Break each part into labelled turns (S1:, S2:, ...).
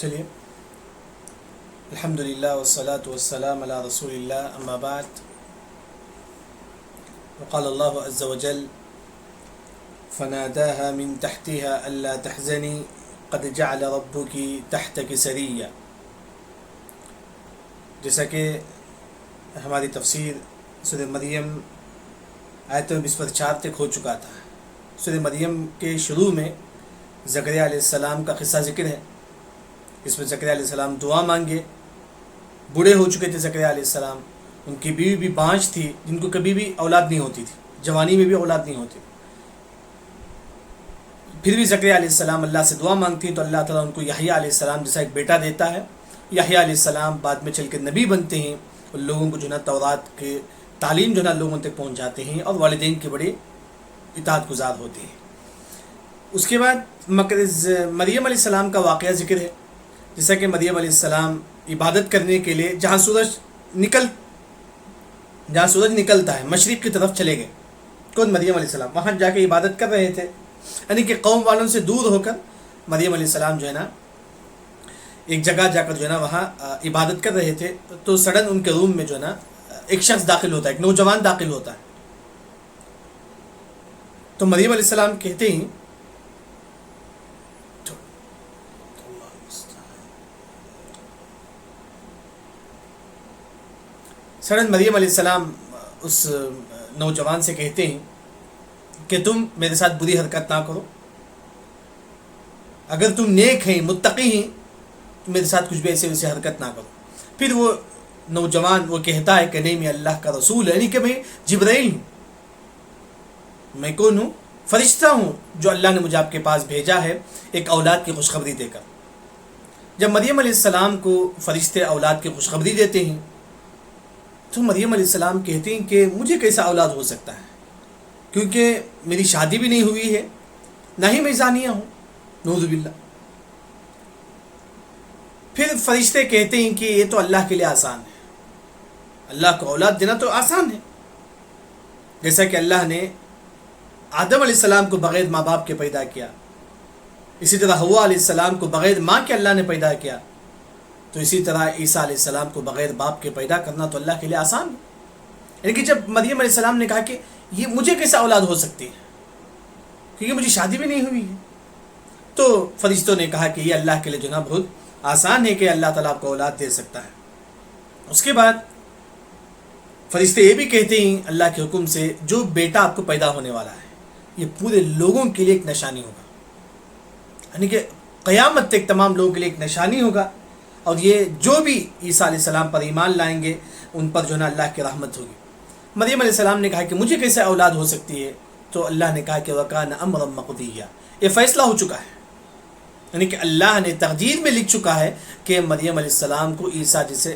S1: چلیے، الحمدللہ والصلاة والسلام علی رسول اللہ، اما بعد، وقال اللہ عز وجل فناداها من تحتها الا تحزني قد جعل ربك تحتك سريا. جیسا کہ ہماری تفسیر سورہ مریم آیت 24 تک ہو چکا تھا. سورہ مریم کے شروع میں زکریا علیہ السلام کا قصہ ذکر ہے. اس میں زکریا علیہ السلام دعا مانگے. بوڑھے ہو چکے تھے زکریا علیہ السلام، ان کی بیوی بھی بانجھ تھی جن کو کبھی بھی اولاد نہیں ہوتی تھی، جوانی میں بھی اولاد نہیں ہوتی تھی. پھر بھی زکریا علیہ السلام اللہ سے دعا مانگتی ہیں تو اللہ تعالیٰ ان کو یحییٰ علیہ السلام جیسا ایک بیٹا دیتا ہے. یحییٰ علیہ السلام بعد میں چل کے نبی بنتے ہیں اور لوگوں کو جو ہے تورات کے تعلیم جو ہے لوگوں تک پہنچ جاتے ہیں اور والدین کے بڑے اطاعت گزار ہوتے ہیں. اس کے بعد مریم علیہ السلام کا واقعہ ذکر ہے. جیسا کہ مریم علیہ السلام عبادت کرنے کے لیے جہاں سورج نکلتا ہے مشرق کی طرف چلے گئے. کون؟ مریم علیہ السلام. وہاں جا کے عبادت کر رہے تھے، یعنی کہ قوم والوں سے دور ہو کر مریم علیہ السلام جو ہے نا ایک جگہ جا کر جو ہے نا وہاں عبادت کر رہے تھے. تو سڈن ان کے روم میں جو ہے نا ایک شخص داخل ہوتا ہے، ایک نوجوان داخل ہوتا ہے. تو مریم علیہ السلام کہتے ہیں سڈن مریم علیہ السلام اس نوجوان سے کہتے ہیں کہ تم میرے ساتھ بری حرکت نہ کرو، اگر تم نیک ہیں متقی ہیں تو میرے ساتھ کچھ بھی ایسے ویسے حرکت نہ کرو. پھر وہ نوجوان وہ کہتا ہے کہ نہیں، میں اللہ کا رسول ہے، یعنی کہ میں جبرائیل ہوں. میں کون ہوں؟ فرشتہ ہوں جو اللہ نے مجھے آپ کے پاس بھیجا ہے ایک اولاد کی خوشخبری دے کر. جب مریم علیہ السلام کو فرشتے اولاد کی خوشخبری دیتے ہیں تو مریم علیہ السلام کہتے ہیں کہ مجھے کیسا اولاد ہو سکتا ہے، کیونکہ میری شادی بھی نہیں ہوئی ہے، نہ ہی میں زانیہ ہوں، نعوذ باللہ. پھر فرشتے کہتے ہیں کہ یہ تو اللہ کے لیے آسان ہے، اللہ کو اولاد دینا تو آسان ہے. جیسا کہ اللہ نے آدم علیہ السلام کو بغیر ماں باپ کے پیدا کیا، اسی طرح حوا علیہ السلام کو بغیر ماں کے اللہ نے پیدا کیا، تو اسی طرح عیسیٰ علیہ السلام کو بغیر باپ کے پیدا کرنا تو اللہ کے لیے آسان ہے. یعنی کہ جب مریم علیہ السلام نے کہا کہ یہ مجھے کیسا اولاد ہو سکتی ہے کیونکہ مجھے شادی بھی نہیں ہوئی ہے، تو فرشتوں نے کہا کہ یہ اللہ کے لیے جو نا بہت آسان ہے کہ اللہ تعالیٰ آپ کو اولاد دے سکتا ہے. اس کے بعد فرشتے یہ بھی کہتے ہیں اللہ کے حکم سے جو بیٹا آپ کو پیدا ہونے والا ہے یہ پورے لوگوں کے لیے ایک نشانی ہوگا، یعنی کہ قیامت تک تمام لوگوں کے لیے ایک نشانی ہوگا. اور یہ جو بھی عیسیٰ علیہ السلام پر ایمان لائیں گے ان پر جو نا اللہ کی رحمت ہوگی. مریم علیہ السلام نے کہا کہ مجھے کیسے اولاد ہو سکتی ہے، تو اللہ نے کہا کہ وَكَانَ أَمْرًا مَقْضِيًّا، یہ فیصلہ ہو چکا ہے، یعنی کہ اللہ نے تقدیر میں لکھ چکا ہے کہ مریم علیہ السلام کو عیسیٰ جیسے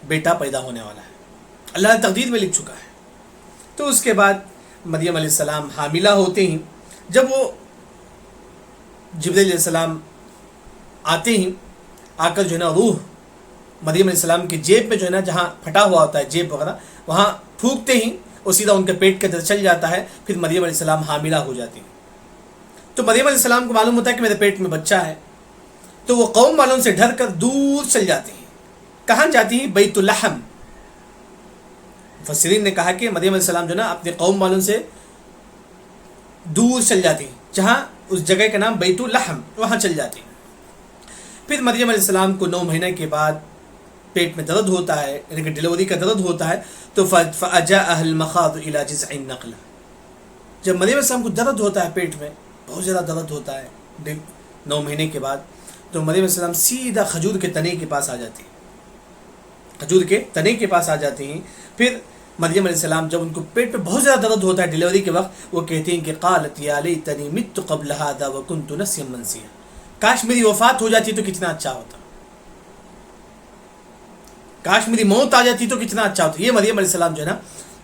S1: بیٹا پیدا ہونے والا ہے. اللہ نے تقدیر میں لکھ چکا ہے. تو اس کے بعد مریم علیہ السلام حاملہ ہوتے ہیں. جب وہ جبرائیل علیہ السلام آتے ہیں، آ کر جو ہے نا روح مریم علیہ السلام کی جیب میں جو ہے نا جہاں پھٹا ہوا ہوتا ہے جیب وغیرہ وہاں پھونکتے ہیں اور سیدھا ان کے پیٹ کے اندر چل جاتا ہے. پھر مریم علیہ السلام حاملہ ہو جاتی ہیں. تو مریم علیہ السلام کو معلوم ہوتا ہے کہ میرے پیٹ میں بچہ ہے، تو وہ قوم والوں سے ڈر کر دور چل جاتی ہیں. کہاں جاتی ہیں؟ بیت اللحم. مفسرین نے کہا کہ مریم علیہ السلام جو نا اپنے قوم والوں سے دور چل جاتی ہیں، جہاں اس جگہ کا نام بیت اللحم، وہاں چل جاتی ہیں. پھر مریم علیہ السلام کو 9 مہینے کے بعد پیٹ میں درد ہوتا ہے، یعنی کہ ڈلیوری کا درد ہوتا ہے. تو فَأَجَاءَهَا الْمَخَاضُ إِلَى جِذْعِ النَّخْلَةِ، جب مریم علیہ السلام کو درد ہوتا ہے پیٹ میں بہت زیادہ درد ہوتا ہے 9 مہینے کے بعد، تو مریم علیہ السلام سیدھا کھجور کے تنے کے پاس آ جاتی ہیں، کھجور کے تنے کے پاس آ جاتی ہیں. پھر مریم علیہ السلام جب ان کو پیٹ میں بہت زیادہ درد ہوتا ہے ڈلیوری کے وقت، وہ کہتی ہیں کہ قالت یا لیتنی مت قبل هذا وكنت نسيا منسيا، کاش میری وفات ہو جاتی تو کتنا اچھا ہوتا، کاش میری موت آ جاتی تو کتنا اچھا ہوتا. یہ مریم علیہ السلام جو ہے نا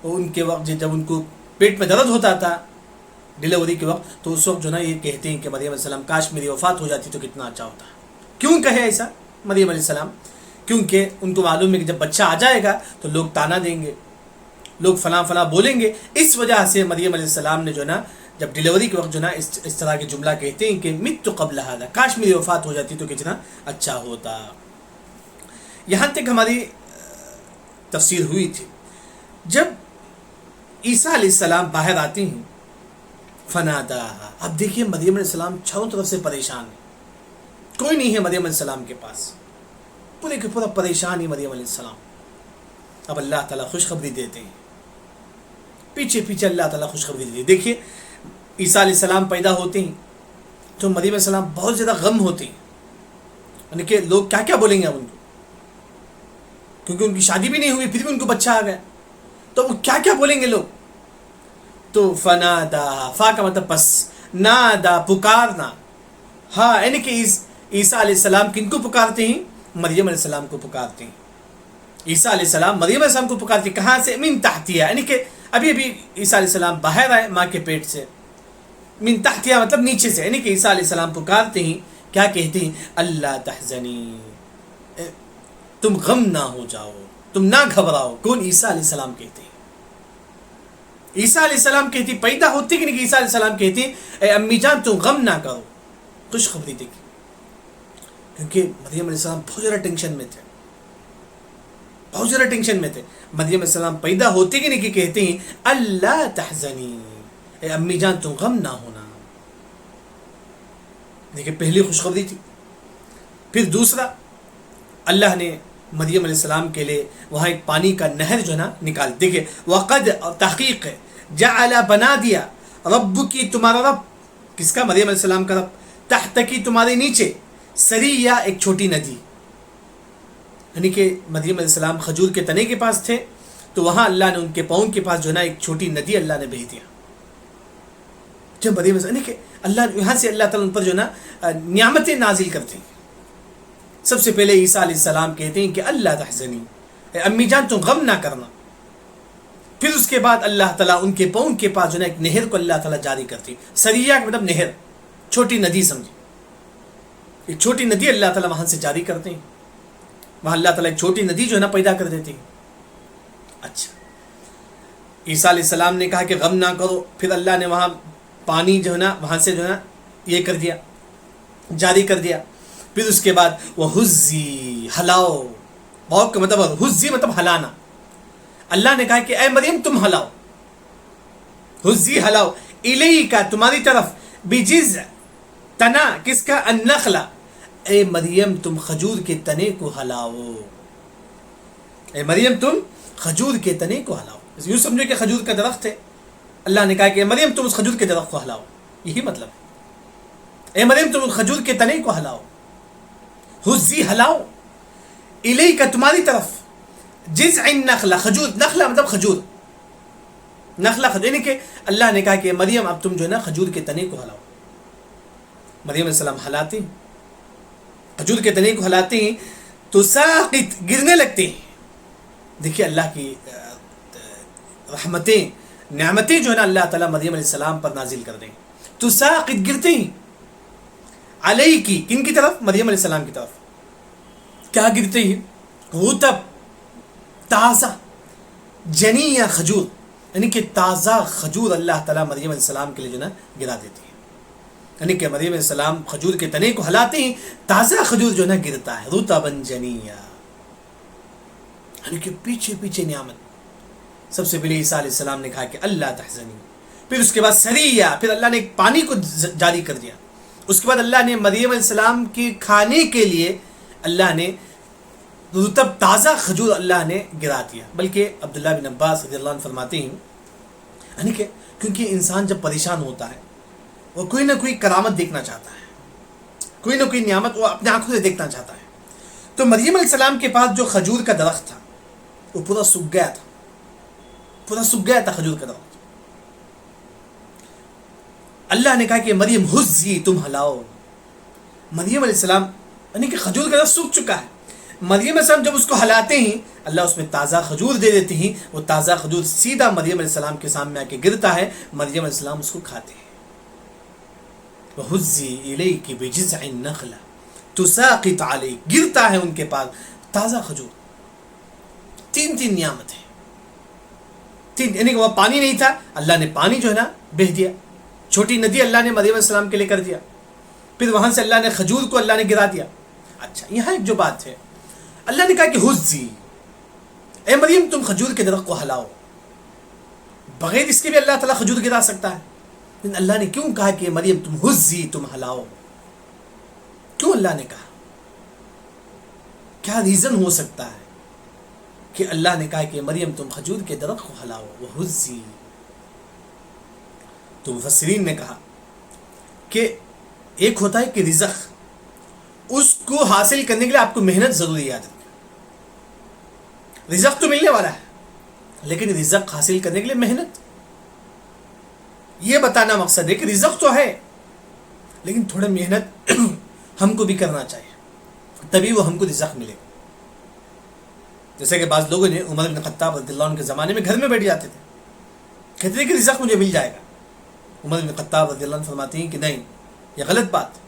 S1: ان کے وقت جب ان کو پیٹ میں درد ہوتا تھا ڈلیوری کے وقت، تو اس وقت جو ہے نا یہ کہتے ہیں کہ مریم علیہ السلام کاش میری وفات ہو جاتی تو کتنا اچھا ہوتا. کیوں کہے ایسا مریم علیہ السلام؟ کیونکہ ان کو معلوم ہے کہ جب بچہ آ جائے گا تو لوگ تانا دیں گے، لوگ فلاں فلاں بولیں گے. اس وجہ سے مریم علیہ السلام نے جو ہے نا جب ڈیلیوری کے وقت جو نا اس طرح کے جملہ کہتے ہیں کہ مت قبل هذا، کاش میری وفات ہو جاتی تو کتنا اچھا ہوتا. یہاں تک ہماری تفسیر ہوئی تھی. جب عیسیٰ علیہ السلام باہر آتے ہیں فناداہا، اب دیکھیے مریم علیہ السلام چاروں طرف سے پریشان ہے، کوئی نہیں ہے مریم علیہ السلام کے پاس، پورے کے پورا پریشان ہی مریم علیہ السلام. اب اللہ تعالیٰ خوشخبری دیتے ہیں، پیچھے پیچھے اللہ تعالیٰ خوشخبری دیتے ہیں. دیکھیے عیسیٰ علیہ السلام پیدا ہوتے ہیں تو مریم علیہ السلام بہت زیادہ غم ہوتے ہیں، یعنی کہ لوگ کیا کیا بولیں گے اب ان کو، کیونکہ ان کی شادی بھی نہیں ہوئی پھر بھی ان کو بچہ آ گیا، تو وہ کیا کیا بولیں گے لوگ. تو فنادا، فا کا مطلب پس، نادا پکارنا، ہاں یعنی کہ عیسیٰ علیہ السلام کن کو پکارتے ہیں؟ مریم علیہ السلام کو پکارتے ہیں. عیسیٰ علیہ السلام مریم علیہ السلام کو پکارتے ہیں، کہاں سے؟ من تحتیہ، یعنی کہ ابھی عیسیٰ علیہ السلام باہر آئے ماں کے پیٹ سے، من تحتیہ مطلب نیچے سے، یعنی کہ عیسیٰ علیہ السلام پکارتے ہیں، کیا کہتے ہیں؟ اللہ تحزنی، تم غم نہ ہو جاؤ، تم نہ گھبراؤ. کون؟ عیسیٰ علیہ السلام کہتے ہیں. عیسیٰ علیہ السلام کہتی، پیدا ہوتی کہ نہیں کہ عیسیٰ علیہ السلام کہتی اے امی جان تم غم نہ کرو. خوشخبری دیکھی، کیونکہ مریم علیہ السلام بہت زیادہ ٹینشن میں تھے، بہت زیادہ ٹینشن میں تھے. مریم علیہ السلام پیدا ہوتی کہ نہیں کہ کہتے ہیں اللہ تحزنی، اے امی جان تم غم نہ ہونا. دیکھیں پہلی خوشخبری تھی. پھر دوسرا، اللہ نے مریم علیہ السلام کے لیے وہاں ایک پانی کا نہر جو ہے نا نکال. دیکھیں وقد، تحقیق ہے، جعل بنا دیا، رب کی تمہارا رب، کس کا؟ مریم علیہ السلام کا رب، تحت کی تمہارے نیچے، سریہ ایک چھوٹی ندی، یعنی کہ مریم علیہ السلام کھجور کے تنے کے پاس تھے تو وہاں اللہ نے ان کے پاؤں کے پاس جو ہے نا ایک چھوٹی ندی اللہ نے بھیج دیا. جب مریم یعنی کہ اللہ یہاں سے اللہ تعالیٰ ان پر جو ہے نا نعمتیں نازل کرتے ہیں. سب سے پہلے عیسیٰ علیہ السلام کہتے ہیں کہ اللہ تحزنی، اے امی جان تم غم نہ کرنا. پھر اس کے بعد اللہ تعالیٰ ان کے پاؤں کے پاس جو ہے نا ایک نہر کو اللہ تعالیٰ جاری کرتی ہے. سریہ کا مطلب نہر، چھوٹی ندی سمجھے، ایک چھوٹی ندی اللہ تعالیٰ وہاں سے جاری کرتے ہیں. وہاں اللہ تعالیٰ ایک چھوٹی ندی جو ہے نا پیدا کر دیتے ہیں. اچھا، عیسیٰ علیہ السلام نے کہا کہ غم نہ کرو، پھر اللہ نے وہاں پانی جو ہے نا وہاں سے جو ہے نا یہ کر دیا، جاری کر دیا. پھر اس کے بعد وہ حزی، ہلاؤ، بہت کا مطلب حزی مطلب ہلانا. اللہ نے کہا کہ اے مریم تم ہلاؤ، حزی ہلاؤ، الی کا تمہاری طرف، بجز تنا کس کا؟ النخلا، اے مریم تم کھجور کے تنے کو ہلاؤ، اے مریم تم کھجور کے تنے کو ہلاؤ. یوں سمجھو کہ کھجور کا درخت ہے، اللہ نے کہا کہ اے مریم تم اس کھجور کے درخت کو ہلاؤ، یہی مطلب ہے، اے مریم تم اس کھجور کے تنے کو ہلاؤ. حزی ہلاؤ، الی کا تمہاری طرف، جذع النخلا، کھجور، نخلا مطلب کھجور، نخلا کھجور، یعنی کہ اللہ نے کہا کہ مریم اب تم جو ہے نا کھجور کے تنے کو ہلاؤ. مریم علیہ السلام ہلاتے ہیں، کھجور کے تنے کو ہلاتے ہیں تو ساقط، گرنے لگتے ہیں. دیکھیے اللہ کی رحمتیں، نعمتیں جو ہے نا اللہ تعالیٰ مریم علیہ السلام پر نازل کر دیں. تو ساقط گرتے ہیں، علیہ کی، کن کی طرف؟ مریم علیہ السلام کی طرف. کیا گرتے ہیں؟ رطب، تازہ، جنیہ کھجور، یعنی کہ تازہ کھجور اللہ تعالیٰ مریم علیہ السلام کے لیے جو ہے نا گرا دیتے ہیں. یعنی کہ مریم علیہ السلام کھجور کے تنے کو ہلاتے ہیں، تازہ کھجور جو ہے نا گرتا ہے، رطبا جنیہ، یعنی کہ پیچھے پیچھے نعمت. سب سے پہلے عیسیٰ علیہ السلام نے کہا کہ اللہ تحزنی، پھر اس کے بعد سریہ، پھر اللہ نے ایک پانی کو جاری کر دیا. اس کے بعد اللہ نے مریم علیہ السلام کی کھانے کے لیے اللہ نے رطب تازہ کھجور اللہ نے گرا دیا. بلکہ عبداللہ بن عباس رضی اللہ عنہ فرماتے ہیں، یعنی کہ کیونکہ انسان جب پریشان ہوتا ہے وہ کوئی نہ کوئی کرامت دیکھنا چاہتا ہے، کوئی نہ کوئی نعمت وہ اپنے آنکھوں سے دیکھنا چاہتا ہے. تو مریم علیہ السلام کے پاس جو کھجور کا درخت تھا وہ پورا سوکھ گیا تھا، پورا سوکھ گیا تھا کھجور کا درخت. اللہ نے کہا کہ مریم حزی، تم ہلاؤ. مریم علیہ السلام یعنی کہ کھجور کا درخت سوکھ چکا ہے، مریم علیہ السلام جب اس کو ہلاتے ہیں اللہ اس میں تازہ کھجور دے دیتے ہیں. وہ تازہ کھجور سیدھا مریم علیہ السلام کے سامنے آ کے گرتا ہے، مریم علیہ السلام اس کو کھاتے ہیں. وَحُزِّي إِلَيْكِ بِجِذْعِ النَّخْلَةِ تُسَاقِطْ عَلَيْكِ، گرتا ہے ان کے پاس تازہ کھجور. تین نعمتیں، یعنی کہ وہ پانی نہیں تھا، اللہ نے پانی جو ہے نا بہہ دیا، چھوٹی ندی اللہ نے مریم علیہ السلام کے لیے کر دیا، پھر وہاں سے اللہ نے کھجور کو اللہ نے گرا دیا۔ اچھا یہاں ایک جو بات ہے، اللہ نے کہا کہ حزی، اے مریم تم کھجور کے درخت کو ہلاؤ، بغیر اس کے بھی اللہ تعالیٰ کھجور گرا سکتا ہے، لیکن اللہ نے کیوں کہا کہ مریم تم حزی، تم ہلاؤ؟ کیوں اللہ نے کہا؟ کیا ریزن ہو سکتا ہے کہ اللہ نے کہا کہ مریم تم کھجور کے درخت کو ہلاؤ وہ حزی؟ تو مفسرین نے کہا کہ ایک ہوتا ہے کہ رزق، اس کو حاصل کرنے کے لیے آپ کو محنت ضروری ہے۔ رزق تو ملنے والا ہے، لیکن رزق حاصل کرنے کے لیے محنت، یہ بتانا مقصد ہے کہ رزق تو ہے لیکن تھوڑا محنت ہم کو بھی کرنا چاہیے، تبھی وہ ہم کو رزق ملے گا۔ جیسے کہ بعض لوگوں نے عمر بن خطاب رضی اللہ عنہ کے زمانے میں گھر میں بیٹھ جاتے تھے، کہتے تھے کہ رزق مجھے مل جائے گا۔ عمر بن خطاب رضی اللہ عنہ فرماتے ہیں کہ نہیں، یہ غلط بات،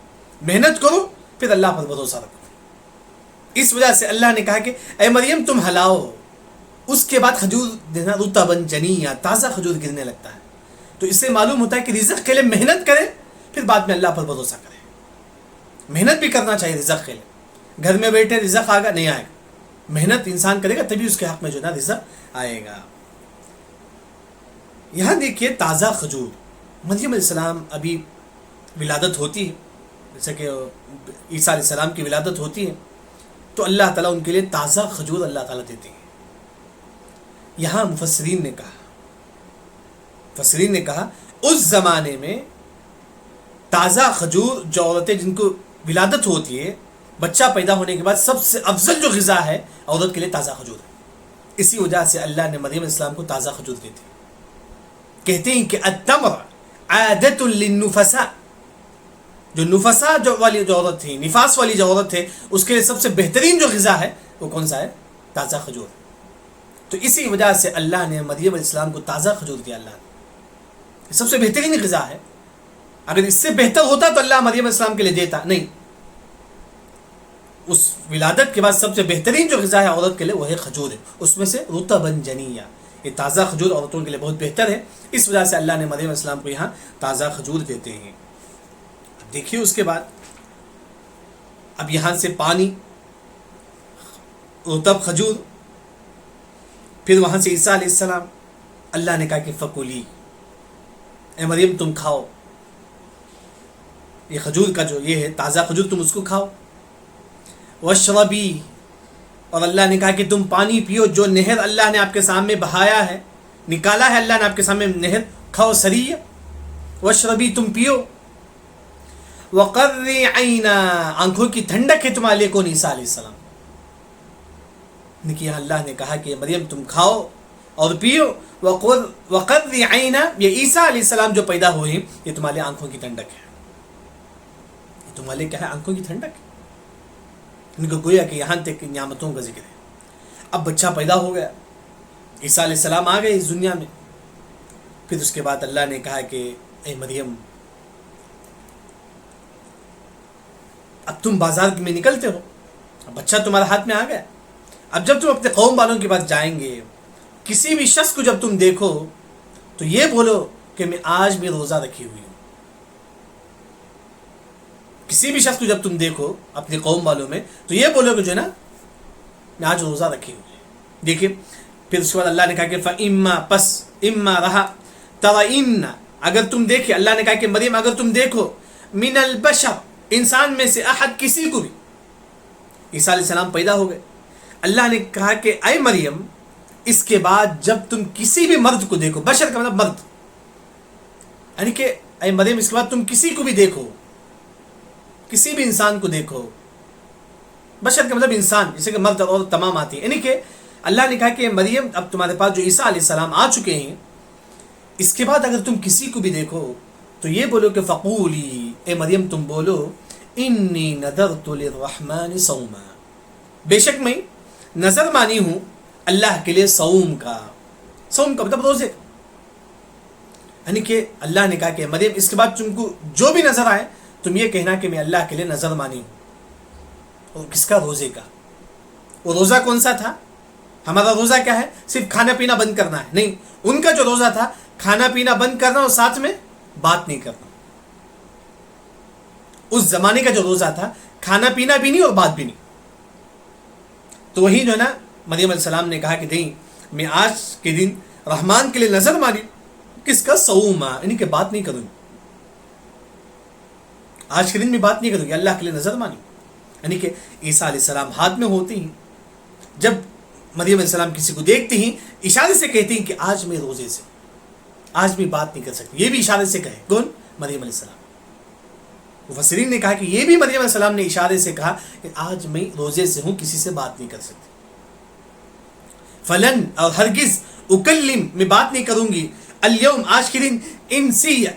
S1: محنت کرو پھر اللہ پر بھروسہ رکھو۔ اس وجہ سے اللہ نے کہا کہ اے مریم تم ہلاؤ، اس کے بعد کھجور دینا، رطباً جنیّا، تازہ کھجور گرنے لگتا ہے۔ تو اس سے معلوم ہوتا ہے کہ رزق کے لیے محنت کرے پھر بعد میں اللہ پر بھروسہ کرے۔ محنت بھی کرنا چاہیے رزق کے لیے، گھر میں بیٹھے رزق آگا نہیں آئے گا، محنت انسان کرے گا تبھی اس کے حق میں جو ہے نا رزق آئے گا۔ یہاں دیکھیے تازہ کھجور، مریم علیہ السلام ابھی ولادت ہوتی ہے، جیسے کہ عیسیٰ علیہ السلام کی ولادت ہوتی ہے تو اللہ تعالیٰ ان کے لیے تازہ کھجور اللہ تعالیٰ دیتے ہیں۔ یہاں مفسرین نے کہا اس زمانے میں تازہ کھجور جو عورتیں جن کو ولادت ہوتی ہے، بچہ پیدا ہونے کے بعد سب سے افضل جو غذا ہے عورت کے لیے تازہ کھجور ہے۔ اسی وجہ سے اللہ نے مریم علیہ السلام کو تازہ کھجور دیتے ہیں۔ کہتے ہیں کہ التمر عادت للنفساء، جو نفسا والی جو عورت تھی، نفاس والی جو عورت ہے، اس کے لیے سب سے بہترین جو غذا ہے وہ کون سا ہے؟ تازہ کھجور۔ تو اسی وجہ سے اللہ نے مریم علیہ السلام کو تازہ کھجور دیا۔ اللہ نے سب سے بہترین غذا ہے، اگر اس سے بہتر ہوتا تو اللہ مریم علیہ السلام کے لیے دیتا نہیں۔ اس ولادت کے بعد سب سے بہترین جو غذا ہے عورت کے لیے وہ ہے کھجور ہے، اس میں سے رطباً جنیّا، یہ تازہ کھجور عورتوں کے لیے بہت بہتر ہے۔ اس وجہ سے اللہ نے مریم علیہ السلام کو یہاں تازہ کھجور دیتے ہیں۔ دیکھیے اس کے بعد اب یہاں سے پانی، رطب کھجور، پھر وہاں سے عیسیٰ علیہ السلام، اللہ نے کہا کہ فکلی، اے مریم تم کھاؤ، یہ کھجور کا جو یہ ہے تازہ کھجور تم اس کو کھاؤ، واشربی، اور اللہ نے کہا کہ تم پانی پیو، جو نہر اللہ نے آپ کے سامنے بہایا ہے، نکالا ہے اللہ نے آپ کے سامنے نہر، کھاؤ سری، واشربی تم پیو، وقرّی عینا، آنکھوں کی ٹھنڈک ہے تمہارے لیے کون؟ عیسیٰ علیہ السلام۔ دیکھیے اللہ نے کہا کہ مریم تم کھاؤ اور پیو، وقرّی عینا، یہ عیسیٰ علیہ السلام جو پیدا ہوئے ہیں یہ تمہارے آنکھوں کی ٹھنڈک ہے۔ یہ تمہارے لیے کیا ہے؟ آنکھوں کی ٹھنڈک ہے۔ ان کو گویا کہ یہاں تک نعمتوں کا ذکر ہے۔ اب بچہ پیدا ہو گیا، عیسیٰ علیہ السلام آ گئے اس دنیا میں، پھر اس کے بعد اللہ نے کہا کہ اے مریم اب تم بازار میں نکلتے ہو، اب بچہ تمہارے ہاتھ میں آ گیا، اب جب تم اپنے قوم والوں کے پاس جائیں گے، کسی بھی شخص کو جب تم دیکھو تو یہ بولو کہ میں آج بھی روزہ رکھی ہوئی ہوں۔ کسی بھی شخص کو جب تم دیکھو اپنے قوم والوں میں تو یہ بولو کہ جو ہے نا میں آج روزہ رکھی ہوئی ہوں۔ دیکھیں پھر اس کے بعد اللہ نے کہا کہ فَإِمَّا، پس اما رہا، تَرَئِنَّ، اگر تم دیکھے، اللہ نے کہا کہ مریم اگر تم دیکھو، من البشر، انسان میں سے، احد، کسی کو بھی، عیسیٰ علیہ السلام پیدا ہو گئے، اللہ نے کہا کہ اے مریم اس کے بعد جب تم کسی بھی مرد کو دیکھو، بشر کا مطلب مرد، یعنی کہ اے مریم اس کے بعد تم کسی کو بھی دیکھو، کسی بھی انسان کو دیکھو، بشر کا مطلب انسان، جیسے کہ مرد اور تمام آتی ہے، یعنی کہ اللہ نے کہا کہ مریم اب تمہارے پاس جو عیسیٰ علیہ السلام آ چکے ہیں، اس کے بعد اگر تم کسی کو بھی دیکھو تو یہ بولو کہ فقولی، اے مریم تم بولو انی نذرت للرحمن صوما، بے شک میں نظر مانی ہوں اللہ کے لیے صوم کا۔ صوم کا مطلب روزے، یعنی کہ اللہ نے کہا کہ مریم اس کے بعد تم کو جو بھی نظر آئے تم یہ کہنا کہ میں اللہ کے لیے نظر مانی ہوں۔ اور کس کا؟ روزے کا۔ وہ روزہ کون سا تھا؟ ہمارا روزہ کیا ہے؟ صرف کھانا پینا بند کرنا ہے؟ نہیں، ان کا جو روزہ تھا کھانا پینا بند کرنا اور ساتھ میں بات نہیں کرنا. اس زمانے کا جو روزہ تھا کھانا پینا بھی نہیں اور بات بھی نہیں. تو وہی جو ہے نا مریم علیہ السلام نے کہا کہ نہیں, میں آج کے دن رحمان کے لیے نظر ماری. کس کا؟ صوما, یعنی کہ بات نہیں کروں گی. آج کے دن میں بات نہیں کروں گی, اللہ کے لیے نظر مانی. یعنی کہ عیسیٰ علیہ السلام ہاتھ میں ہوتے ہیں, جب مریم علیہ السلام کسی کو دیکھتے ہیں اشارے سے کہتے ہیں کہ آج میں روزے سے, آج میں بات نہیں کر سکتی. یہ بھی اشارے سے کہے. کون؟ مریم علیہ السلام. مفسرین نے کہا کہ یہ بھی مریم علیہ السلام نے اشارے سے کہا کہ آج میں روزے سے ہوں, کسی سے بات نہیں کر سکتی. فلن, اور ہرگز, اکلم, میں بات نہیں کروں گی, اليوم, آج کے دن, انسیہ,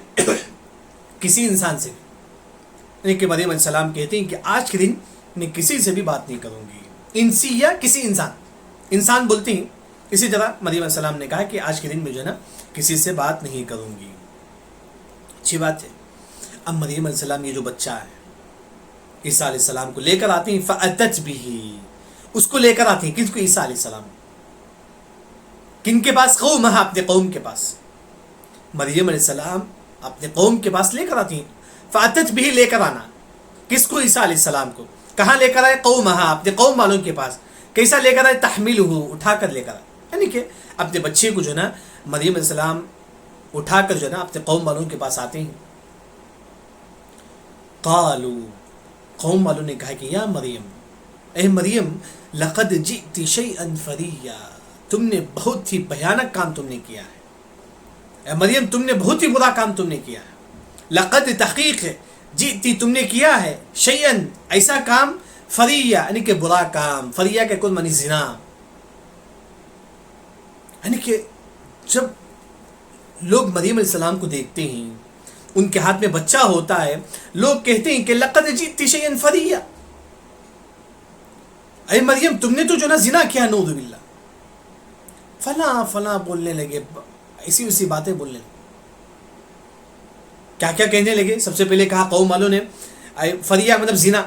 S1: کسی انسان سے. یعنی کہ مریم علیہ السلام کہتے ہیں کہ آج کے دن میں کسی سے بھی بات نہیں کروں گی. انسیہ, کسی انسان, انسان بولتے ہیں. اسی طرح مریم علیہ السلام نے کہا کہ آج کے دن میں جو ہے نا کسی سے بات نہیں کروں گی. اچھی بات ہے. اب مریم علیہ السلام یہ جو بچہ ہے عیسیٰ علیہ السلام کو لے کر آتے ہیں. فأتت به, اس کو لے کر آتے ہیں. کس کو؟ عیسیٰ علیہ السلام. کن کے پاس؟ قومہا, اپنے قوم کے پاس. مریم علیہ السلام اپنے قوم کے پاس لے کر آتی ہیں. فأتت به, لے کر آنا. کس کو؟ عیسیٰ علیہ السلام کو. کہاں لے کر آئے؟ قومہا, اپنے قوم والوں کے پاس. کیسا لے کر آئے؟ تحملہ, اٹھا کر لے کر آئے. یعنی کہ اپنے بچے کو جو ہے نا مریم علیہ السلام اٹھا کر جو ہے نا اپنے قوم والوں کے پاس آتے ہیں. قالو, قوم والوں نے کہا کہ یا مریم, اے مریم, لقد جئت شیئا فریا, تم نے بہت ہی بھیانک کام تم نے کیا ہے. اے مریم, تم نے بہت ہی برا کام تم نے کیا ہے. لقد, تحقیق ہے, جئتی, تم نے کیا ہے, شیئا, ایسا کام, فریا, یعنی کہ برا کام. فریا کا کل معنی زنا. یعنی کہ جب لوگ مریم علیہ السلام کو دیکھتے ہیں, ان کے ہاتھ میں بچہ ہوتا ہے, لوگ کہتے ہیں کہ لقد جئتی شیئا فریا, اے مریم تم نے تو جو نا زنا کیا, نعوذ باللہ. فلاں فلاں بولنے لگے, ایسی اسی باتیں بولنے لگے. کیا کیا کہنے لگے؟ سب سے پہلے کہا قوم والوں نے فریا مطلب زنا,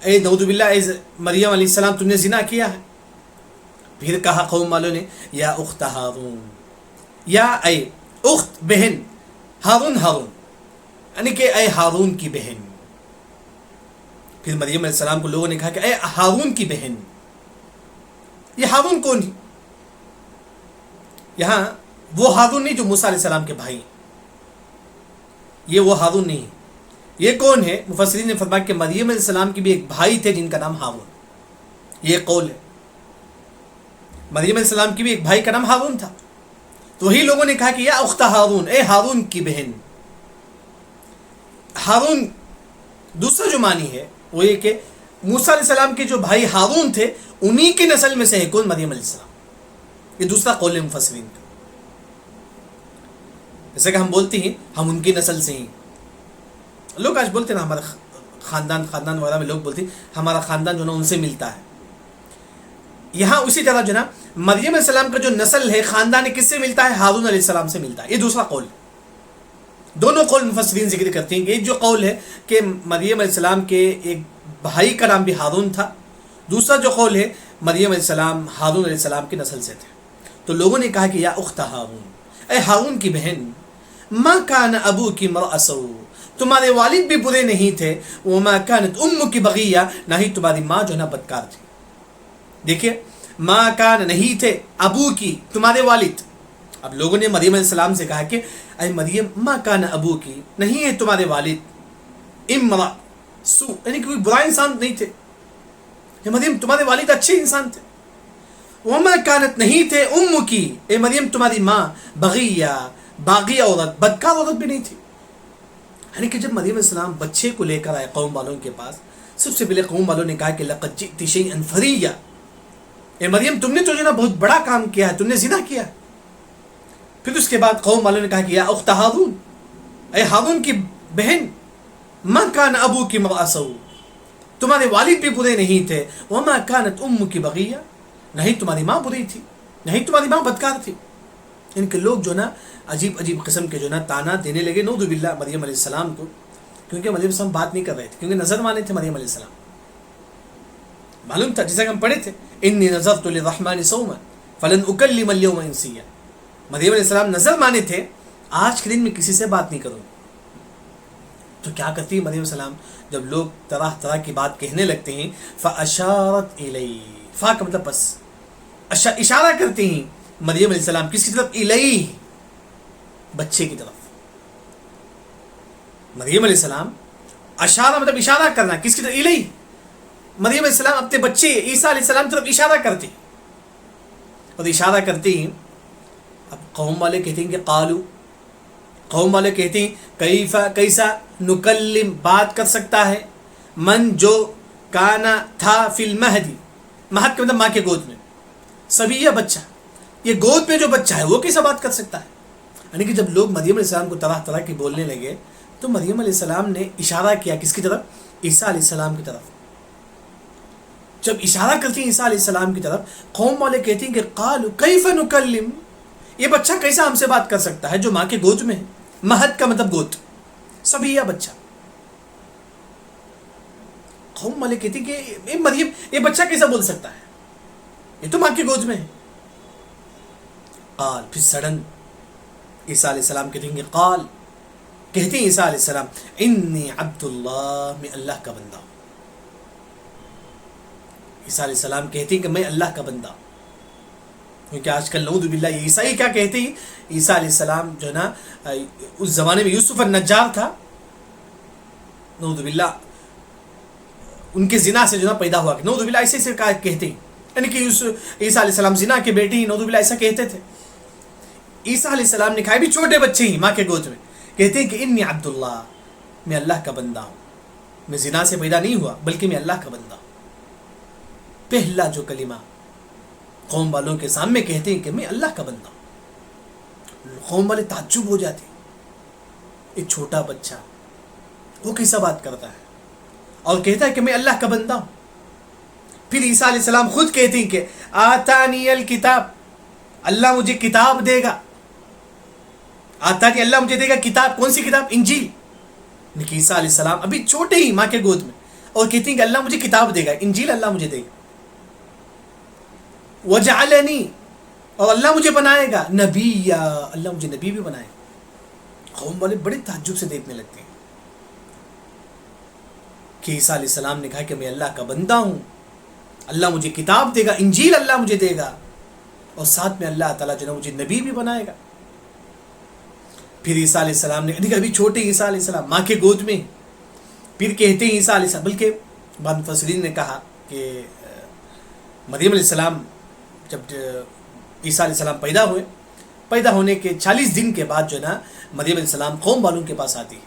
S1: اے نعوذ باللہ, اے مریم علیہ السلام تم نے زنا کیا ہے. پھر کہا قوم والوں نے یا اخت ہارون, یا اے اخت, بہن, ہارون, ہارون, یعنی کہ اے ہارون کی بہن. پھر مریم علیہ السلام کو لوگوں نے کہا کہ اے ہارون کی بہن. یہ ہارون کون ہے؟ یہاں وہ ہارون نہیں جو موسیٰ علیہ السلام کے بھائی, یہ وہ ہارون نہیں. یہ کون ہے؟ مفسرین نے فرمایا کہ مریم علیہ السلام کے بھی ایک بھائی تھے جن کا نام ہارون. یہ قول ہے, مریم علیہ السلام کی بھی ایک بھائی کا نام ہارون تھا. تو وہی لوگوں نے کہا کہ یا اخت ہارون, اے ہارون کی بہن. ہارون دوسرا جو معنی ہے وہ یہ کہ موسیٰ علیہ السلام کے جو بھائی ہارون تھے انہی کی نسل میں سے ہے کون؟ مریم علیہ السلام. یہ دوسرا قول ہے مفسرین کا. جیسے کہ ہم بولتے ہیں ہم ان کی نسل سے ہیں. لوگ آج بولتے ہیں نا ہمارا خاندان وغیرہ میں لوگ بولتے ہیں ہمارا خاندان جو نا ان سے ملتا ہے. یہاں اسی طرح جو نا مریم علیہ السلام کا جو نسل ہے خاندان کس سے ملتا ہے؟ ہارون علیہ السلام سے ملتا ہے. یہ دوسرا قول. دونوں قول مفسرین ذکر کرتے ہیں. ایک جو قول ہے کہ مریم علیہ السلام کے ایک بھائی کا نام بھی ہارون تھا. دوسرا جو قول ہے مریم علیہ السلام ہارون علیہ السلام کی نسل سے تھے. تو لوگوں نے کہا کہ یا اخت ہارون, اے ہارون کی بہن, ما کان ابوکی امرأ سوء, تمہارے والد بھی برے نہیں تھے. وما کانت امکی بغیہ, نہ ہی تمہاری ماں جو ہے نا بدکار تھی. دیکھیے, ما کان, نہیں تھے, ابو کی, تمہارے والد. اب لوگوں نے مریم علیہ السلام سے کہا کہ اے مریم, ما کان ابو کی, نہیں ہے تمہارے والد, امرأ سوء, یعنی کہ کوئی برا انسان نہیں تھے. مریم تمہارے والد اچھے انسان تھے. وما کانت, نہیں تھے, ام کی, اے مریم تمہاری ماں, بغیہ, باغی عورت, بدکار عورت بھی نہیں تھی. یعنی کہ جب مریم علیہ السلام بچے کو لے کر آئے قوم والوں کے پاس, سب سے پہلے قوم والوں نے کہا کہ لقد جئت شیئا فریا, اے مریم تم نے تو جو نا بہت بڑا کام کیا ہے, تم نے زنا کیا. پھر اس کے بعد قوم والوں نے کہا کہ یا اخت ہارون, اے ہارون کی بہن, ما کان ابوکی امرأ سوء, تمہارے والد بھی برے نہیں تھے. وما کانت امکی بغیہ, نہیں تمہاری ماں بری تھی, نہیں تمہاری ماں بدکار تھی. ان کے لوگ جو نا عجیب عجیب قسم کے جو نا تانا دینے لگے نعوذ باللہ مریم علیہ السلام کو, کیونکہ مریم علیہ السلام بات نہیں کر رہے تھے, کیونکہ نظر مانے تھے مریم علیہ السلام. معلوم تھا جیسا کہ ہم پڑھے تھے, انی نذرت للرحمن صوما فلن اکلم اليوم انسیا. مریم علیہ السلام نظر مانے تھے آج کے دن میں کسی سے بات نہیں کروں. تو کیا کرتی ہے مریم السلام؟ جب لوگ طرح طرح کی بات کہنے لگتے ہیں فاشارت الی، فا کا مطلب بس، اشارہ کرتی ہیں مریم علیہ السلام کس کی طرف؟ الی، بچے کی طرف. مریم علیہ السلام اشارہ مطلب اشارہ کرنا، کس کی طرف؟ الی. مریم علیہ السلام اپنے بچے عیسیٰ علیہ السلام کی طرف اشارہ کرتے اور اشارہ کرتی ہیں. اب قوم والے کہتے ہیں کہ قالو، قوم والے کہتے ہیں کیسا نکلم، بات کر سکتا ہے، من جو کانا تھا فی المہدی، مہد کا مطلب ماں کے گود میں، صبیہ بچہ، یہ گود میں جو بچہ ہے وہ کیسا بات کر سکتا ہے. یعنی کہ جب لوگ مریم علیہ السلام کو طرح طرح کی بولنے لگے تو مریم علیہ السلام نے اشارہ کیا کس کی طرف؟ عیسیٰ علیہ السلام کی طرف. جب اشارہ کرتی ہیں عیسیٰ علیہ السلام کی طرف، قوم والے کہتے ہیں کہ قالو کیف نکلم، یہ بچہ کیسا ہم سے بات کر سکتا ہے جو ماں کے گود میں ہے. مہد کا مطلب گود، صبیہ بچہ. قوم والے کہتے ہیں کہ مریم یہ بچہ کیسا بول سکتا ہے، یہ تو ماں کے گود میں ہے. قال، پھر سڈن عیسیٰ علیہ السلام کہتے ہیں کہ قال، کہتے ہیں عیسیٰ علیہ السلام انی عبد اللہ، میں اللہ کا بندہ ہوں. عیسیٰ علیہ السلام کہتے ہیں کہ میں اللہ کا بندہ ہوں. کیونکہ آج کل نعوذ باللہ یہ عیسائی کیا کہتے ہیں، عیسیٰ علیہ السلام جو ہے نا اس زمانے میں یوسف النجار تھا، نعوذ باللہ ان کے زنا سے جو ہے نا پیدا ہوا، نعوذ باللہ ایسے کہتے ہیں. یعنی کہ عیسیٰ علیہ السلام زنا کے بیٹے ہی، نعوذ باللہ ایسا کہتے تھے. عیسیٰ علیہ السلام نے کہا بھی چھوٹے بچے ہی ماں کے گود میں، کہتے ہیں کہ انی عبد اللہ، میں اللہ کا بندہ ہوں، میں زنا سے پیدا نہیں ہوا بلکہ میں اللہ کا بندہ ہوں. پہلا جو کلمہ قوم والوں کے سامنے کہتے ہیں کہ میں اللہ کا بندہ ہوں. قوم والے تعجب ہو جاتے ہیں، ایک چھوٹا بچہ وہ کیسا بات کرتا ہے اور کہتا ہے کہ میں اللہ کا بندہ ہوں. پھر عیسیٰ علیہ السلام خود کہتے ہیں کہ آتانی الکتاب، اللہ مجھے کتاب دے گا. آتانی، اللہ مجھے دے گا کتاب. کون سی کتاب؟ انجیل. لیکن عیسیٰ علیہ السلام ابھی چھوٹے ہی ماں کے گود میں اور کہتے ہیں کہ اللہ مجھے کتاب دے گا، انجیل اللہ مجھے دے گا. وجعلنی، اور اللہ مجھے بنائے گا نبی، اللہ مجھے نبی بھی بنائے گا. قوم والے بڑے تعجب سے دیکھنے لگتے ہیں کہ عیسیٰ علیہ السلام نے کہا کہ میں اللہ کا بندہ ہوں، اللہ مجھے کتاب دے گا، انجیل اللہ مجھے دے گا، اور ساتھ میں اللہ تعالیٰ جو ہے مجھے نبی بھی بنائے گا. پھر عیسیٰ علیہ السلام نے ابھی چھوٹے عیسیٰ علیہ السلام ماں کے گود میں، پھر کہتے ہیں عیسیٰ علیہ السلام، بلکہ بعض مفسرین نے کہا کہ مریم علیہ السلام جب عیسیٰ علیہ السلام پیدا ہونے کے 40 دن کے بعد جو ہے نا مریم علیہ السلام قوم والوں کے پاس آتی ہے.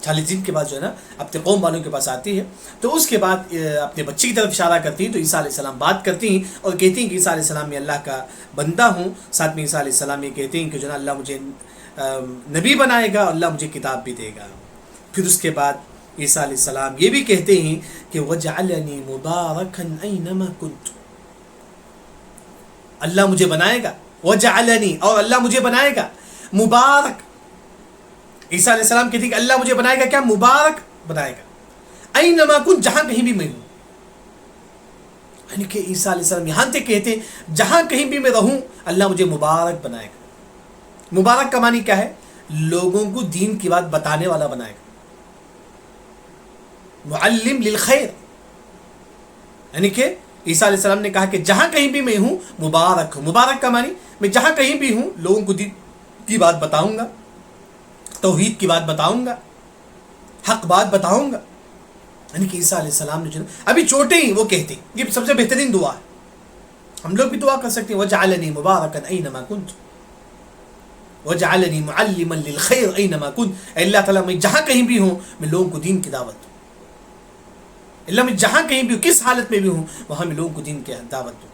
S1: 40 دن کے بعد جو ہے نا اپنے قوم والوں کے پاس آتی ہے. تو اس کے بعد اپنے بچے کی طرف اشارہ کرتی ہیں تو عیسیٰ علیہ السلام بات کرتی ہیں اور کہتی ہیں کہ عیسیٰ علیہ السلام میں اللہ کا بندہ ہوں. ساتھ میں عیسیٰ علیہ السلام یہ کہتے ہیں کہ جو ہے نا اللہ مجھے نبی بنائے گا اور اللہ مجھے کتاب بھی دے گا. پھر اس کے بعد عیسیٰ علیہ السلام یہ بھی کہتے ہیں کہ وجعلنی مبارکا اینما کنت، اللہ مجھے بنائے گا، وجعلنی، اور اللہ مجھے بنائے گا مبارک. عیسیٰ علیہ السلام کہتے ہیں کہ اللہ مجھے بنائے گا کیا؟ مبارک بنائے گا، اینما کنت، جہاں کہیں بھی میں ہوں. یعنی کہ عیسیٰ علیہ السلام یہاں تک کہتے ہیں جہاں کہیں بھی میں رہوں اللہ مجھے مبارک بنائے گا. مبارک کا معنی کیا ہے؟ لوگوں کو دین کی بات بتانے والا بنائے گا، معلم للخیر. یعنی کہ عیسیٰ علیہ السلام نے کہا کہ جہاں کہیں بھی میں ہوں مبارک ہوں. مبارک کا معنی میں جہاں کہیں بھی ہوں لوگوں کو دین کی بات بتاؤں گا، توحید کی بات بتاؤں گا، حق بات بتاؤں گا. یعنی کہ عیسیٰ علیہ السلام نے ابھی چھوٹے ہی وہ کہتے ہیں، یہ سب سے بہترین دعا ہے. ہم لوگ بھی دعا کر سکتے ہیں وجعلنی مبارکا اینما کنت وجعلنی معلما للخیر اینما کنت. اے اللہ تعالیٰ میں جہاں کہیں بھی ہوں میں لوگوں کو دین کی دعوت دوں. اللہ میں جہاں کہیں بھی ہوں، کس حالت میں بھی ہوں وہاں میں لوگوں کو دین کی دعوت دوں.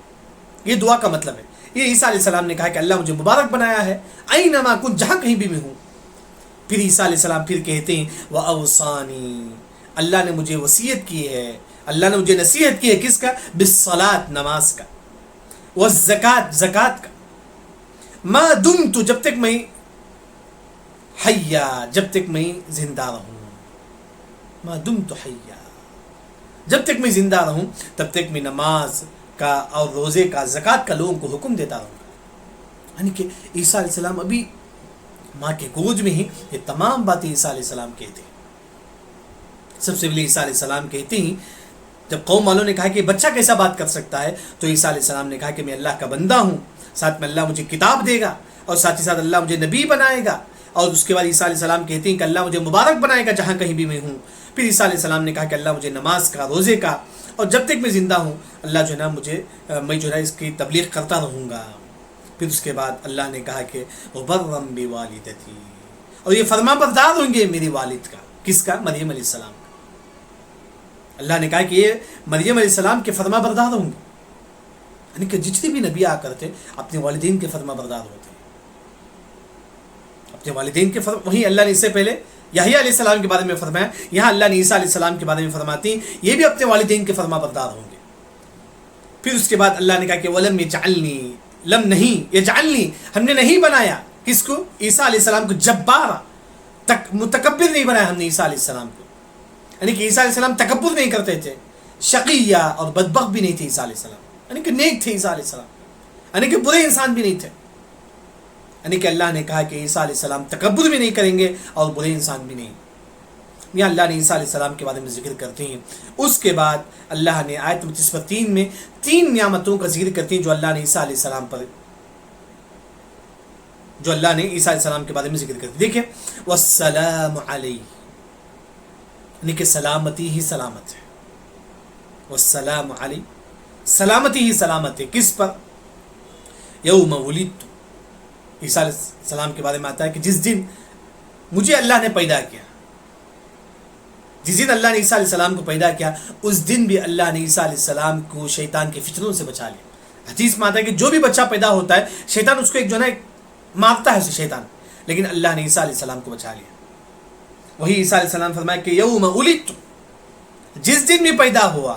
S1: یہ دعا کا مطلب ہے. یہ عیسیٰ علیہ السلام نے کہا کہ اللہ مجھے مبارک بنایا ہے، اینما کنت، جہاں کہیں بھی میں ہوں. پھر عیسیٰ علیہ السلام پھر کہتے ہیں وَأَوْصَانِي، اللہ نے مجھے وصیت کی ہے، اللہ نے مجھے نصیحت کی ہے، کس کا؟ بالصلاۃ، نماز کا، والزکاۃ، زکات کا، ما دمت، جب تک میں حیا، جب تک میں زندہ رہوں، ما دمت حیا، جب تک میں زندہ رہوں تب تک میں نماز کا اور روزے کا، زکات کا لوگوں کو حکم دیتا رہوں گا. یعنی کہ عیسیٰ علیہ السلام ابھی ماں کے گود میں ہی یہ تمام باتیں عیسیٰ علیہ السلام کہتے ہیں. سب سے پہلے عیسیٰ علیہ السلام کہتے ہیں جب قوم والوں نے کہا کہ بچہ کیسا بات کر سکتا ہے, تو عیسیٰ علیہ السلام نے کہا کہ میں اللہ کا بندہ ہوں, ساتھ میں اللہ مجھے کتاب دے گا اور ساتھ ہی ساتھ اللہ مجھے نبی بنائے گا. اور اس کے بعد عیسیٰ علیہ السلام کہتے ہیں کہ اللہ مجھے مبارک بنائے گا جہاں کہیں بھی میں ہوں. پھر عیسیٰ علیہ السلام نے کہا کہ اللہ مجھے نماز کا, روزے کا, اور جب تک میں زندہ ہوں اللہ جو ہے نا میں جو ہے اس کی تبلیغ کرتا رہوں گا. پھر اس کے بعد اللہ نے کہا کہ وبرم بوالدتی, اور یہ فرما بردار ہوں گے میری والد کا. کس کا؟ مریم علیہ السلام کا. اللہ نے کہا کہ یہ مریم علیہ السلام کے فرما بردار ہوں گے, یعنی کہ جتنے بھی نبی آ کرتے اپنے والدین کے فرما بردار ہوتے ہیں, اپنے والدین کے وہیں اللہ نے اس سے پہلے یحییٰ علیہ السلام کے بارے میں فرمایا, یہاں اللہ نے عیسیٰ علیہ السلام کے بارے میں فرماتی ہیں یہ بھی اپنے والدین کے فرما بردار ہوں گے. پھر اس کے بعد اللہ نے کہا کہ ولم یجعلنی, لم نہیں, یجعلنی ہم نے نہیں بنایا کس کو؟ عیسیٰ علیہ السلام کو جبارا, متکبر نہیں بنایا ہم نے عیسیٰ علیہ السلام کو. یعنی کہ عیسیٰ علیہ السلام تکبر نہیں کرتے تھے, شقیہ اور بدبخت بھی نہیں تھے عیسیٰ علیہ السلام, یعنی کہ نیک تھے عیسیٰ علیہ السلام, یعنی کہ برے انسان بھی نہیں تھے. یعنی کہ اللہ نے کہا کہ عیسیٰ علیہ السلام تکبر بھی نہیں کریں گے اور برے انسان بھی نہیں. یہاں اللہ نے عیسیٰ علیہ السلام کے بارے میں ذکر کرتے ہیں. اس کے بعد اللہ نے آیت 3 میں 3 نعمتوں کا ذکر کرتے ہیں جو اللہ نے عیسیٰ علیہ السلام پر, جو اللہ نے عیسیٰ علیہ السلام کے بارے میں ذکر کرتے ہیں. دیکھیں والسلام علیہ, یعنی کہ سلامتی ہی سلامت ہے. والسلام علیہ, سلامتی ہی سلامت ہے. کس پر؟ یوم ولدت, عیسیٰ علیہ السلام کے بارے میں آتا ہے کہ جس دن مجھے اللہ نے پیدا کیا, جس دن اللہ نے عیسیٰ علیہ السلام کو پیدا کیا اس دن بھی اللہ نے عیسیٰ علیہ السلام کو شیطان کے فتنوں سے بچا لیا. حدیث میں آتا ہے کہ جو بھی بچہ پیدا ہوتا ہے شیطان اس کو ایک جو ہے نا مارتا ہے اسے شیطان, لیکن اللہ نے عیسیٰ علیہ السلام کو بچا لیا. وہی عیسیٰ علیہ السلام فرمایا کہ یوم ولدت, جس دن بھی پیدا ہوا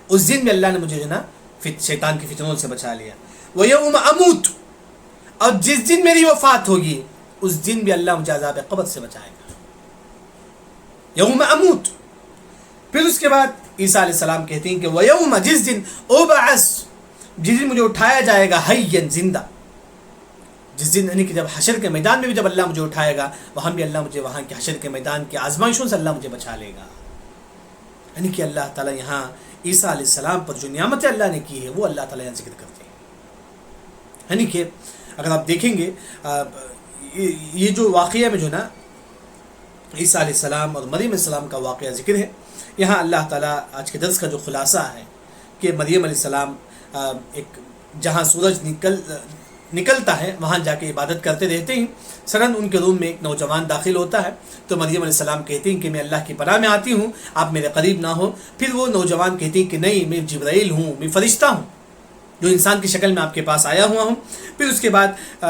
S1: اس دن بھی اللہ نے مجھے جو ہے نا شیطان کی فتنوں سے بچا لیا. ویوم اموت, اور جس دن میری وفات ہوگی اس دن بھی اللہ مجھے عذاب قبر سے بچائے گا. یوم اموت. پھر اس کے بعد عیسیٰ علیہ السلام کہتے ہیں کہ ویوم, جس دن ابعث, جس دن مجھے اٹھایا جائے گا حیا, زندہ. جس دن یعنی کہ جب حشر کے میدان میں بھی جب اللہ مجھے اٹھائے گا وہاں بھی اللہ مجھے وہاں کے حشر کے میدان کی آزمائشوں سے اللہ مجھے بچا لے گا. یعنی کہ اللہ تعالیٰ یہاں عیسیٰ علیہ السلام پر جو نعمتیں اللہ نے کی ہے وہ اللہ تعالیٰ یہاں ذکر کرتے ہیں. یعنی کہ اگر آپ دیکھیں گے یہ جو واقعہ میں جو نا عیسیٰ علیہ السلام اور مریم علیہ السلام کا واقعہ ذکر ہے, یہاں اللہ تعالیٰ آج کے درس کا جو خلاصہ ہے کہ مریم علیہ السلام ایک جہاں سورج نکلتا ہے وہاں جا کے عبادت کرتے رہتے ہیں. سرن ان کے روم میں ایک نوجوان داخل ہوتا ہے تو مریم علیہ السلام کہتے ہیں کہ میں اللہ کی پناہ میں آتی ہوں, آپ میرے قریب نہ ہو. پھر وہ نوجوان کہتے ہیں کہ نہیں, میں جبرائیل ہوں, میں فرشتہ ہوں جو انسان کی شکل میں آپ کے پاس آیا ہوا ہوں. پھر اس کے بعد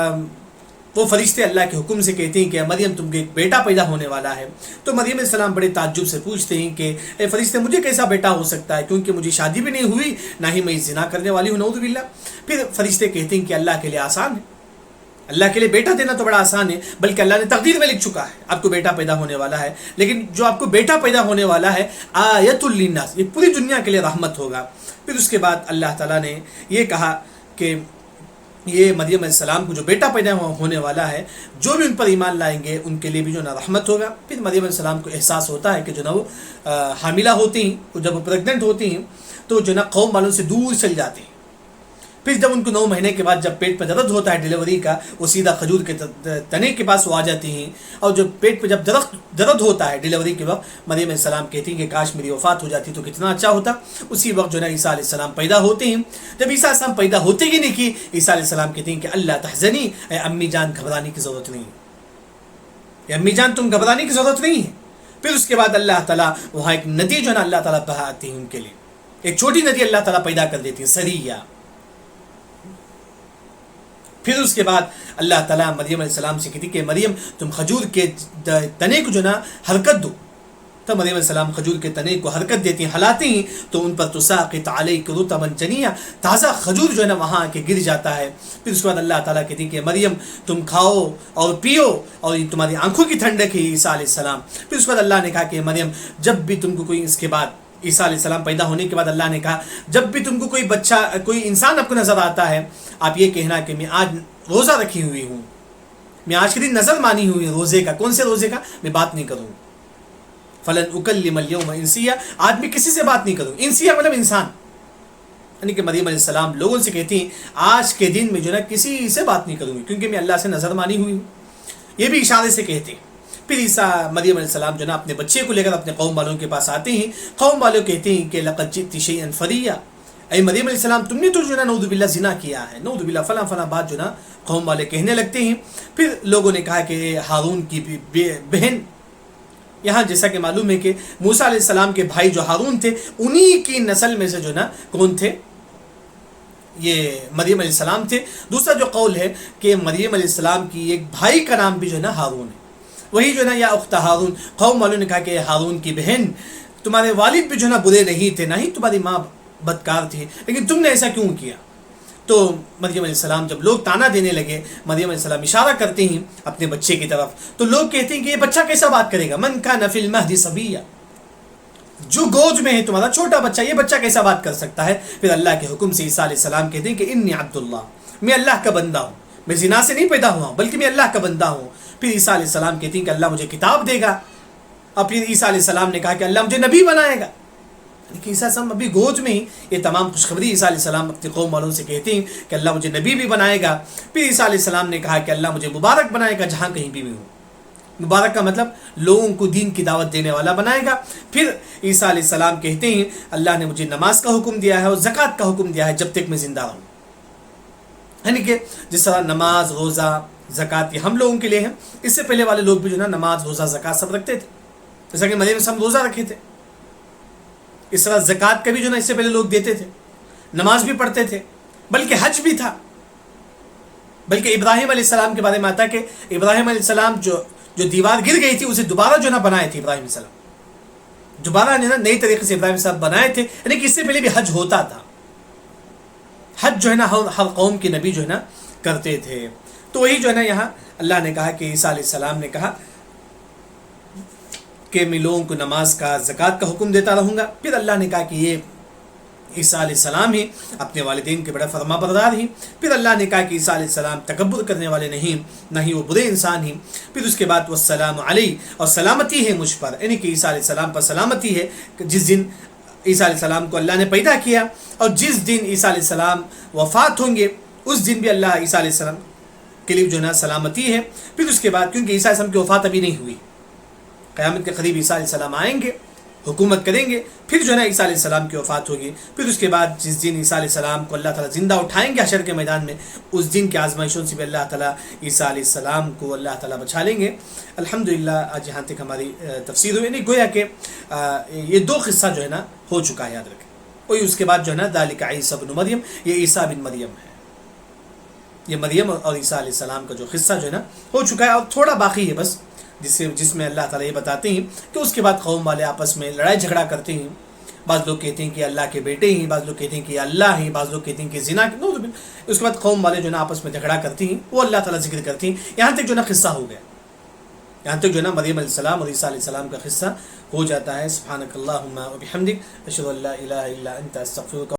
S1: وہ فرشتے اللہ کے حکم سے کہتے ہیں کہ مریم تم کو ایک بیٹا پیدا ہونے والا ہے. تو مریم علیہ السلام بڑے تعجب سے پوچھتے ہیں کہ اے فرشتے مجھے کیسا بیٹا ہو سکتا ہے, کیونکہ مجھے شادی بھی نہیں ہوئی, نہ ہی میں زنا کرنے والی ہوں, نعوذ باللہ. پھر فرشتے کہتے ہیں کہ اللہ کے لیے آسان ہے, اللہ کے لیے بیٹا دینا تو بڑا آسان ہے, بلکہ اللہ نے تقدیر میں لکھ چکا ہے آپ کو بیٹا پیدا ہونے والا ہے. لیکن جو آپ کو بیٹا پیدا ہونے والا ہے آیت للناس, یہ پوری دنیا کے لیے رحمت ہوگا. پھر اس کے بعد اللہ تعالیٰ نے یہ کہا کہ یہ مریم علیہ السلام کو جو بیٹا پیدا ہونے والا ہے جو بھی ان پر ایمان لائیں گے ان کے لیے بھی جو نا رحمت ہوگا. پھر مریم علیہ السلام کو احساس ہوتا ہے کہ جو نا وہ حاملہ ہوتی ہیں, جب وہ پریگننٹ ہوتی ہیں تو جو نا قوم والوں سے دور چل جاتے ہیں. پھر جب ان کو 9 مہینے کے بعد جب پیٹ پہ درد ہوتا ہے ڈیلیوری کا, وہ سیدھا کھجور کے تنے کے پاس وہ آ جاتی ہیں. اور جب پیٹ پہ جب درد ہوتا ہے ڈیلیوری کے وقت مریم علیہ السلام کہتی ہیں کہ کاش میری وفات ہو جاتی تو کتنا اچھا ہوتا. اسی وقت جو ہے عیسیٰ علیہ السلام پیدا ہوتے ہیں. جب عیسیٰ علیہ السلام پیدا ہوتے ہی نہیں کی, عیسیٰ علیہ السلام کہتے ہیں کہ اللہ تحزنی, اے امی جان گھبرانے کی ضرورت نہیں, اے امی جان تم گھبرانے کی ضرورت نہیں ہے. پھر اس کے بعد اللہ تعالیٰ وہاں ایک ندی جو ہے نا اللہ تعالیٰ بہاتی ہیں ان کے لیے, ایک چھوٹی ندی اللہ تعالیٰ پیدا کر دیتی ہے, سریہ. پھر اس کے بعد اللہ تعالیٰ مریم علیہ السلام سے کہتی کہ مریم تم کھجور کے تنے کو جو نا حرکت دو. تو مریم علیہ السلام کھجور کے تنے کو حرکت دیتی ہیں, ہلاتی ہیں, تو ان پر تساقط علیک رطبا جنیا, تازہ کھجور جو ہے نا وہاں آ کے گر جاتا ہے. پھر اس کے بعد اللہ تعالیٰ کہتی کہ مریم تم کھاؤ اور پیو اور یہ تمہاری آنکھوں کی ٹھنڈک ہے عیسیٰ علیہ السلام. پھر اس کے بعد اللہ نے کہا کہ مریم جب بھی تم کو کوئی, اس کے بعد عیسیٰ علیہ السلام پیدا ہونے کے بعد اللہ نے کہا جب بھی تم کو کوئی بچہ کوئی انسان آپ کو نظر آتا ہے آپ یہ کہنا کہ میں آج روزہ رکھی ہوئی ہوں, میں آج کے دن نظر مانی ہوئی روزے کا. کون سے روزے کا؟ میں بات نہیں کروں. فلن اکلم اليوم انسیا، آج میں کسی سے بات نہیں کروں. انسیا مطلب انسان، یعنی کہ مریم علیہ السلام لوگوں سے کہتی ہیں آج کے دن میں جو ہے کسی سے بات نہیں کروں گی کیونکہ میں اللہ سے نظر مانی ہوئی ہوں. یہ بھی اشارے سے کہتے ہیں. پھر عیسیٰ مریم علیہ السلام جو نا اپنے بچے کو لے کر اپنے قوم والوں کے پاس آتے ہیں. قوم والوں کہتے ہیں کہ لقد جئت شیئا فریا، اے مریم علیہ السلام تم نے تو جو نا نعوذ باللہ زنا کیا ہے، نعوذ باللہ فلاں فلاں بات جو نا قوم والے کہنے لگتے ہیں. پھر لوگوں نے کہا کہ ہارون کی بہن، یہاں جیسا کہ معلوم ہے کہ موسیٰ علیہ السلام کے بھائی جو ہارون تھے انہی کی نسل میں سے جو نا کون تھے؟ یہ مریم علیہ السلام تھے. دوسرا جو قول ہے کہ مریم علیہ السلام کی ایک بھائی کا نام بھی جو ہے نا ہارون ہے. وہی جو ہے نا یا اخت ہارون، قوم والوں نے کہا کہ ہارون کی بہن تمہارے والد بھی جو ہے نا برے نہیں تھے، نہ ہی تمہاری ماں بدکار تھی، لیکن تم نے ایسا کیوں کیا؟ تو مریم علیہ السلام جب لوگ تانا دینے لگے، مریم علیہ السلام اشارہ کرتے ہیں اپنے بچے کی طرف، تو لوگ کہتے ہیں کہ یہ بچہ کیسا بات کرے گا؟ من کان فی المہد صبیا، جو گود میں ہے تمہارا چھوٹا بچہ، یہ بچہ کیسا بات کر سکتا ہے؟ پھر اللہ کے حکم سے عیسیٰ علیہ السلام کہتے ہیں کہ انی عبداللہ، میں اللہ کا بندہ ہوں، میں زنا سے نہیں پیدا ہوا ہوں بلکہ میں اللہ کا بندہ ہوں. پھر عیسیٰ علیہ السلام کہتے ہیں کہ اللہ مجھے کتاب دے گا، اور پھر عیسیٰ علیہ السلام نے کہا کہ اللہ مجھے نبی بنائے گا. کہ عیسیٰ السلام ابھی گود میں ہی یہ تمام خوشخبری عیسیٰ علیہ السلام اپنے قوم والوں سے کہتے ہیں کہ اللہ مجھے نبی بھی بنائے گا. پھر عیسیٰ علیہ السلام نے کہا کہ اللہ مجھے مبارک بنائے گا جہاں کہیں بھی ہوں. مبارک کا مطلب لوگوں کو دین کی دعوت دینے والا بنائے گا. پھر عیسیٰ علیہ السلام کہتے ہیں اللہ نے مجھے نماز کا حکم دیا ہے اور زکوٰۃ کا حکم دیا ہے جب تک میں زندہ رہوں. یعنی کہ جس طرح نماز، روزہ، زکوٰۃ یہ ہم لوگوں کے لیے ہے، اس سے پہلے والے لوگ بھی جو ہے نا نماز، روزہ، زکوٰۃ سب رکھتے تھے. جیسا کہ مریم سب روزہ رکھے تھے، اس طرح زکوٰۃ کا بھی جو ہے نا اس سے پہلے لوگ دیتے تھے، نماز بھی پڑھتے تھے، بلکہ حج بھی تھا. بلکہ ابراہیم علیہ السلام کے بارے میں آتا ہے کہ ابراہیم علیہ السلام جو دیوار گر گئی تھی اسے دوبارہ جو ہے نا بنائے تھے ابراہیم علیہ السلام، دوبارہ جو ہے نا نئی طریقے سے ابراہیم صاحب بنائے تھے. یعنی کہ اس سے پہلے بھی حج ہوتا تھا. حج جو ہے نا ہر قوم کے نبی جو ہے نا کرتے تھے. تو وہی جو ہے نا یہاں اللہ نے کہا کہ عیسیٰ علیہ السلام نے کہا کہ میں لوگوں کو نماز کا، زکوٰۃ کا حکم دیتا رہوں گا. پھر اللہ نے کہا کہ یہ عیسیٰ علیہ السلام ہی اپنے والدین کے بڑا فرما بردار ہی. پھر اللہ نے کہا کہ عیسیٰ علیہ السلام تکبر کرنے والے نہیں، نہ ہی وہ برے انسان ہی. پھر اس کے بعد والسلام علیہ، اور سلامتی ہے مجھ پر، یعنی کہ عیسیٰ علیہ السلام پر سلامتی ہے کہ جس دن عیسیٰ علیہ السلام کو اللہ نے پیدا کیا، اور جس دن عیسیٰ علیہ السلام وفات ہوں گے اس دن بھی اللہ عیسیٰ علیہ السلام کے لیے جو ہے نا سلامتی ہے. پھر اس کے بعد کیونکہ عیسیٰ علیہ السلام کی وفات ابھی نہیں ہوئی، قیامت کے قریب عیسیٰ علیہ السلام آئیں گے، حکومت کریں گے، پھر جو ہے نا عیسیٰ علیہ السلام کی وفات ہوگی. پھر اس کے بعد جس دن عیسیٰ علیہ السلام کو اللہ تعالیٰ زندہ اٹھائیں گے حشر کے میدان میں، اس دن کی آزمائشوں سے بھی اللہ تعالیٰ عیسیٰ علیہ السلام کو اللہ تعالیٰ بچا لیں گے. الحمدللہ آج یہاں تک ہماری تفسیر ہوئی. نہیں گویا کہ یہ دو قصہ جو ہے نا ہو چکا ہے، یاد رکھیں. وہی اس کے بعد جو ہے نا ذالک عیسیٰ بن مریم، یہ عیسیٰ بن مریم ہے. یہ مریم اور عیسیٰ علیہ السلام کا جو قصہ جو ہے نا ہو چکا ہے، اور تھوڑا باقی ہے بس، جس میں اللہ تعالیٰ یہ بتاتے ہیں کہ اس کے بعد قوم والے آپس میں لڑائی جھگڑا کرتے ہیں. بعض لوگ کہتے ہیں کہ اللہ کے بیٹے ہیں، بعض لوگ کہتے ہیں کہ اللہ ہیں، بعض لوگ کہتے ہیں کہ زنا. اس کے بعد قوم والے جو ہے نا آپس میں جھگڑا کرتے ہیں، وہ اللہ تعالیٰ ذکر کرتے ہیں. یہاں تک جو ہے نا قصہ ہو گیا، یہاں تک جو ہے نا مریم علیہ السلام اور عیسیٰ علیہ السلام کا قصہ ہو جاتا ہے. سبحانک اللہم و بحمدک، اشہد ان لا الہ الا انت، استغفرک